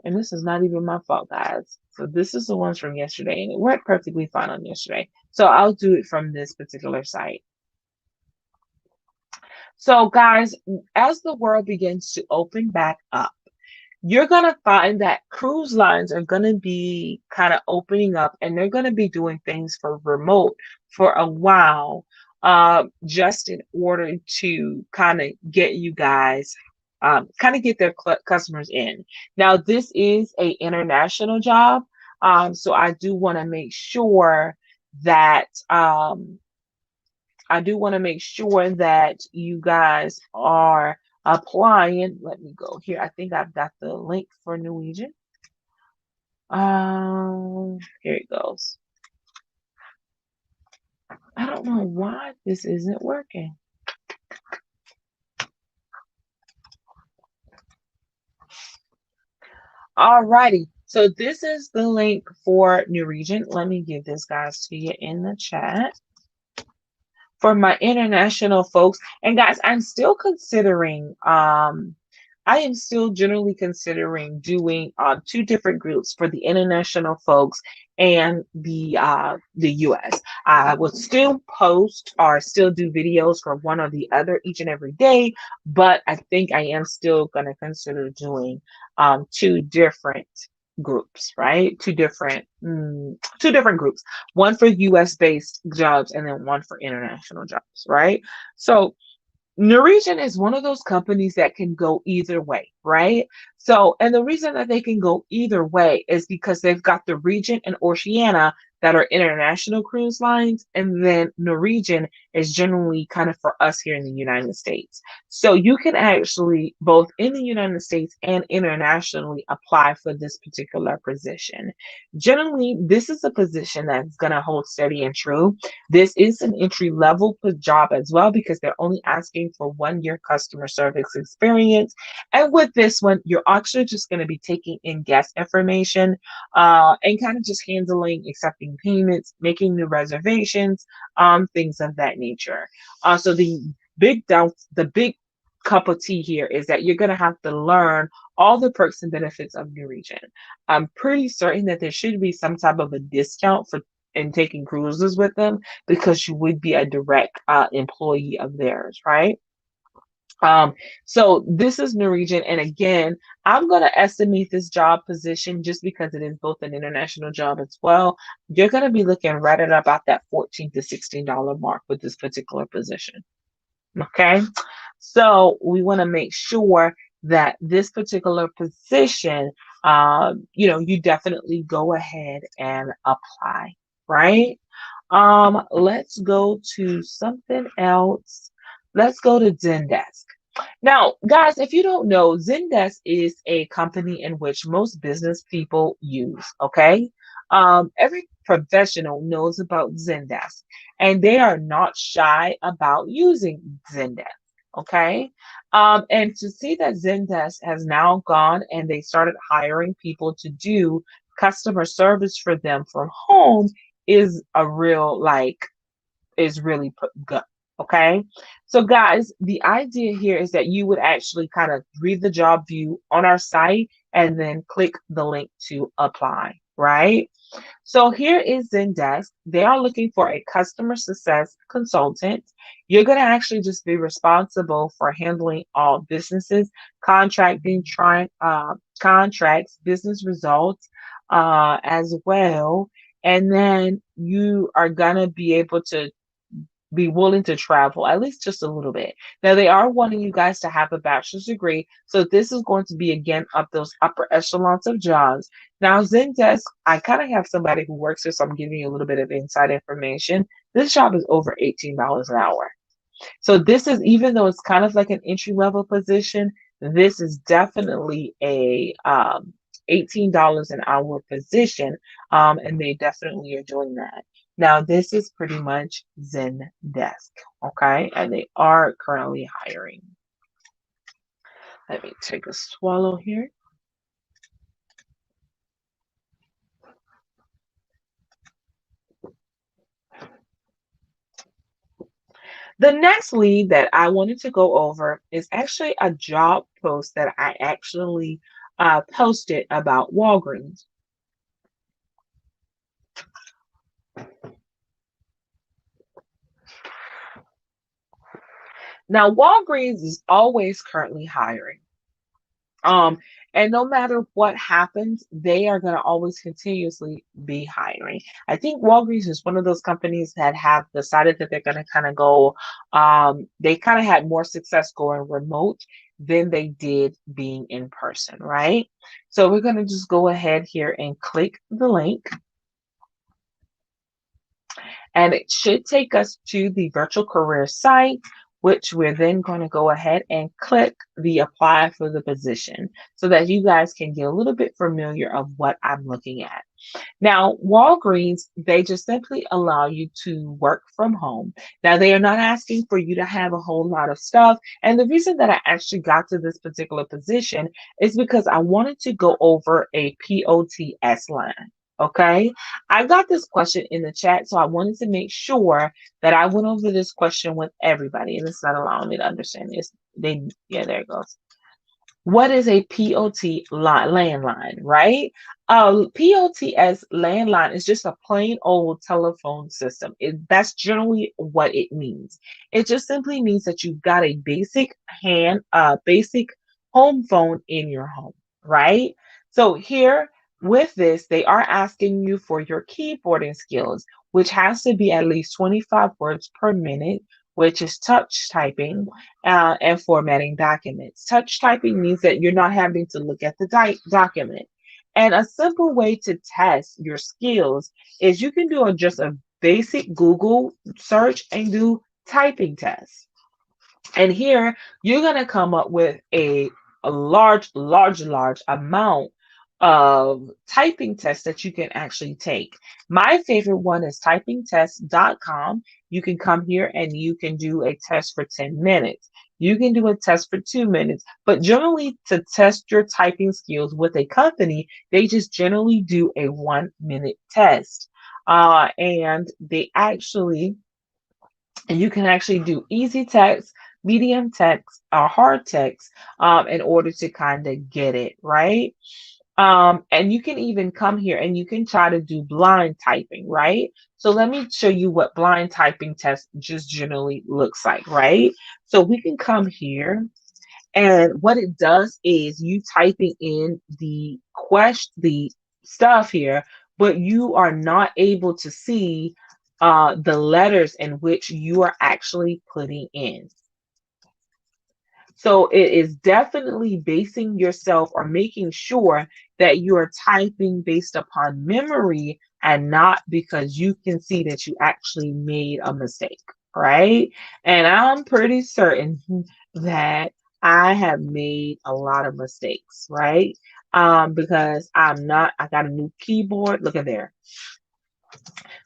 And this is not even my fault, guys. So this is the ones from yesterday, and it worked perfectly fine on yesterday. So I'll do it from this particular site. So, guys, as the world begins to open back up, you're going to find that cruise lines are going to be kind of opening up and they're going to be doing things for remote for a while, just in order to kind of get you guys, kind of get their customers in. Now, this is a international job, so that I do want to make sure that you guys are applying. Let me go here. I think I've got the link for Norwegian. Here it goes. I don't know why this isn't working. Alrighty. So this is the link for Norwegian. Let me give this guys to you in the chat. For my international folks, and guys, I am still generally considering doing two different groups for the international folks and the US. I will still post or still do videos for one or the other each and every day, but I think I am still going to consider doing two different groups, right? Two different groups, one for US based jobs and then one for international jobs, right? So Norwegian is one of those companies that can go either way, right? So, and the reason that they can go either way is because they've got the Regent and Oceania that are international cruise lines, and then Norwegian is generally kind of for us here in the United States. So you can actually, both in the United States and internationally, apply for this particular position. Generally, this is a position that's going to hold steady and true. This is an entry level job as well because they're only asking for 1 year customer service experience. And with this one, you're actually just going to be taking in guest information, and kind of just handling, accepting payments, making new reservations, things of that nature. So the big cup of tea here is that you're going to have to learn all the perks and benefits of Norwegian. I'm pretty certain that there should be some type of a discount for and taking cruises with them because you would be a direct employee of theirs, right? Um, so this is Norwegian, and again, I'm going to estimate this job position just because it is both an international job as well. You're going to be looking right at about that $14 to $16 mark with this particular position. Okay, so we want to make sure that this particular position, you definitely go ahead and apply, right? Let's go to something else. Let's go to Zendesk. Now, guys, if you don't know, Zendesk is a company in which most business people use. Okay. Every professional knows about Zendesk, and they are not shy about using Zendesk. Okay. And to see that Zendesk has now gone and they started hiring people to do customer service for them from home is a real like is really good. Okay. So, guys, the idea here is that you would actually kind of read the job view on our site and then click the link to apply, right? So, here is Zendesk. They are looking for a customer success consultant. You're going to actually just be responsible for handling all businesses, contracting, contracts, business results, as well. And then you are going to be able to be willing to travel at least just a little bit. Now they are wanting you guys to have a bachelor's degree, so this is going to be again up those upper echelons of jobs. Now Zendesk, I kind of have somebody who works here, so I'm giving you a little bit of inside information. This job is over $18 an hour. So this is, even though it's kind of like an entry level position, this is definitely a $18 an hour position, and they definitely are doing that. Now this is pretty much Zendesk, okay, and they are currently hiring. Let me take a swallow here. The next lead that I wanted to go over is actually a job post that I actually posted about Walgreens. Now, Walgreens is always currently hiring. Um, and no matter what happens, they are going to always continuously be hiring. I think Walgreens is one of those companies that have decided that they're going to kind of go, they kind of had more success going remote than they did being in person, right? So we're going to just go ahead here and click the link, and it should take us to the virtual career site, which we're then going to go ahead and click the apply for the position so that you guys can get a little bit familiar of what I'm looking at. Now, Walgreens, they just simply allow you to work from home. Now, they are not asking for you to have a whole lot of stuff. And the reason that I actually got to this particular position is because I wanted to go over a POTS line. Okay. I got this question in the chat, so I wanted to make sure that I went over this question with everybody. And it's not allowing me to understand this. Yeah, there it goes. What is a landline, right? POTS landline is just a plain old telephone system. That's generally what it means. It just simply means that you've got a basic home phone in your home, right? So here with this, they are asking you for your keyboarding skills, which has to be at least 25 words per minute, which is touch typing and formatting documents. Touch typing means that you're not having to look at the document. And a simple way to test your skills is you can do just a basic Google search and do typing tests. And here you're going to come up with a large amount of typing tests that you can actually take. My favorite one is typingtest.com. You can come here and you can do a test for 10 minutes. You can do a test for 2 minutes, but generally to test your typing skills with a company, they just generally do a 1 minute test. And you can actually do easy text, medium text, or hard text in order to kind of get it, right? And you can even come here and you can try to do blind typing, right? So let me show you what blind typing test just generally looks like, right? So we can come here, and what it does is you typing in the stuff here, but you are not able to see the letters in which you are actually putting in. So it is definitely basing yourself or making sure that you are typing based upon memory and not because you can see that you actually made a mistake, right? And I'm pretty certain that I have made a lot of mistakes, right? Because I got a new keyboard. Look at there.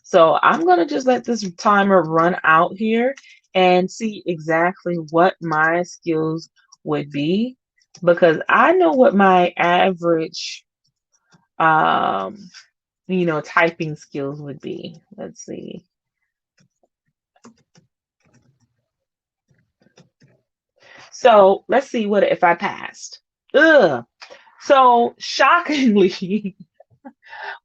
So I'm going to just let this timer run out here and see exactly what my skills would be, because I know what my average um typing skills would be. Let's see. So let's see what if I passed. Ugh. So shockingly,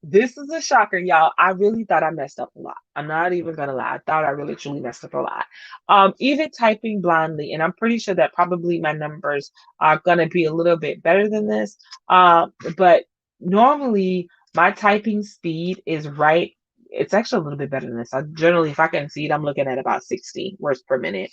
this is a shocker, y'all. I really thought I messed up a lot. I'm not even gonna lie. I thought I really truly messed up a lot. Even typing blindly, and I'm pretty sure that probably my numbers are gonna be a little bit better than this. But normally my typing speed is right. It's actually a little bit better than this. I generally, if I can see it, I'm looking at about 60 words per minute.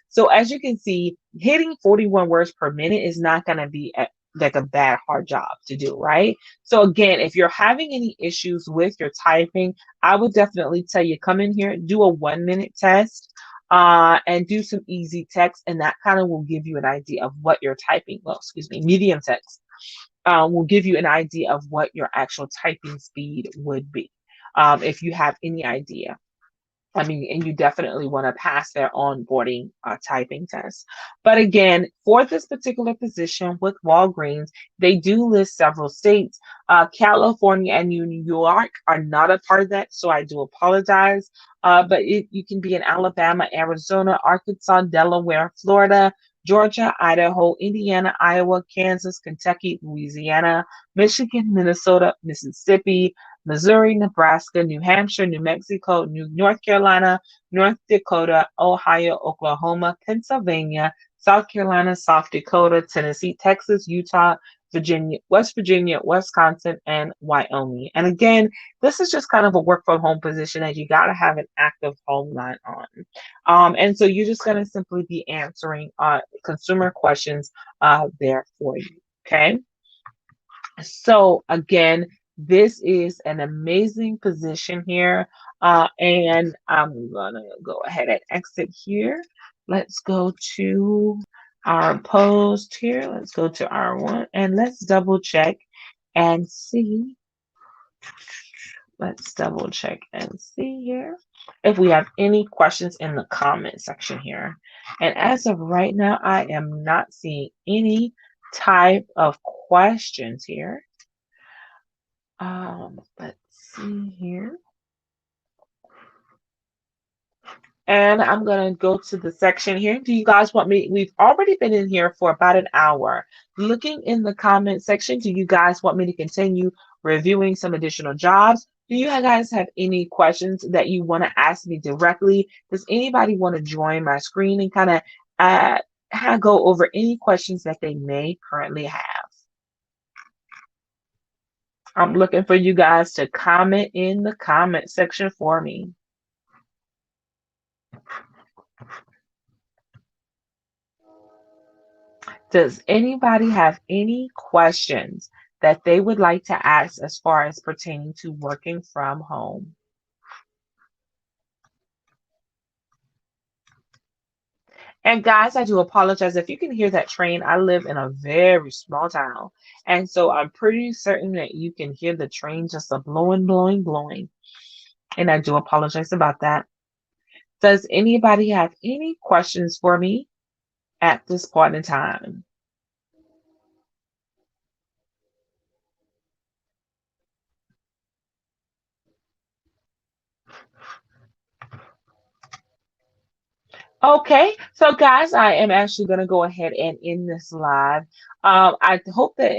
So as you can see, hitting 41 words per minute is not gonna be like a bad hard job to do, right? So again, if you're having any issues with your typing, I would definitely tell you come in here, do a 1 minute test, and do some easy text, and that kind of will give you an idea of what your typing. Well, excuse me, medium text will give you an idea of what your actual typing speed would be, if you have any idea. I mean, and you definitely want to pass their onboarding typing test. But again, for this particular position with Walgreens, they do list several states. California and New York are not a part of that, so I do apologize. But you can be in Alabama, Arizona, Arkansas, Delaware, Florida, Georgia, Idaho, Indiana, Iowa, Kansas, Kentucky, Louisiana, Michigan, Minnesota, Mississippi, Missouri, Nebraska, New Hampshire, New Mexico, North Carolina, North Dakota, Ohio, Oklahoma, Pennsylvania, South Carolina, South Dakota, Tennessee, Texas, Utah, Virginia, Wisconsin, and Wyoming. And again, this is just kind of a work from home position that you got to have an active home line on. And so you're just going to simply be answering consumer questions there for you. Okay. So again, this is an amazing position here. And I'm gonna go ahead and exit here. Let's go to our post here. Let's go to our one and let's double check and see. Let's double check and see here if we have any questions in the comment section here. And as of right now, I am not seeing any type of questions here. Let's see here. And I'm going to go to the section here. Do you guys want me? We've already been in here for about an hour. Looking in the comment section, do you guys want me to continue reviewing some additional jobs? Do you guys have any questions that you want to ask me directly? Does anybody want to join my screen and kind of go over any questions that they may currently have? I'm looking for you guys to comment in the comment section for me. Does anybody have any questions that they would like to ask as far as pertaining to working from home? And guys, I do apologize if you can hear that train. I live in a very small town. And so I'm pretty certain that you can hear the train just a blowing, blowing, blowing. And I do apologize about that. Does anybody have any questions for me at this point in time? Okay, so guys, I am actually going to go ahead and end this live. I hope that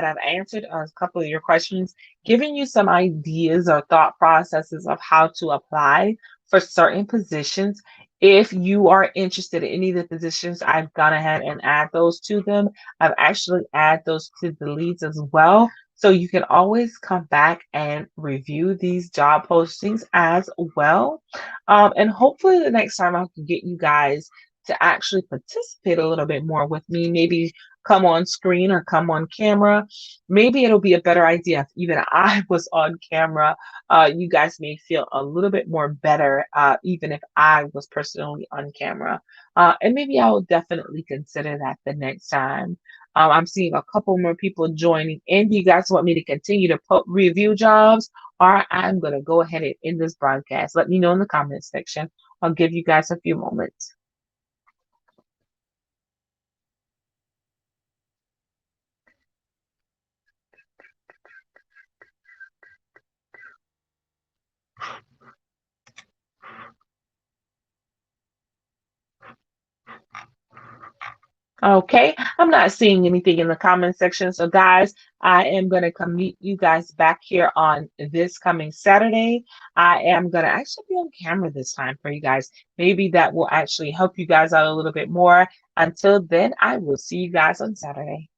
I've answered a couple of your questions, giving you some ideas or thought processes of how to apply for certain positions. If you are interested in any of the positions, I've gone ahead and add those to them. I've actually add those to the leads as well. So you can always come back and review these job postings as well. And hopefully the next time I can get you guys to actually participate a little bit more with me, maybe come on screen or come on camera. Maybe it'll be a better idea if even I was on camera. You guys may feel a little bit more better, even if I was personally on camera. And maybe I will definitely consider that the next time. I'm seeing a couple more people joining in. Do you guys want me to continue to review jobs? Or I'm going to go ahead and end this broadcast. Let me know in the comments section. I'll give you guys a few moments. Okay, I'm not seeing anything in the comment section. So, guys, I am going to come meet you guys back here on this coming Saturday. I am going to actually be on camera this time for you guys. Maybe that will actually help you guys out a little bit more. Until then, I will see you guys on Saturday.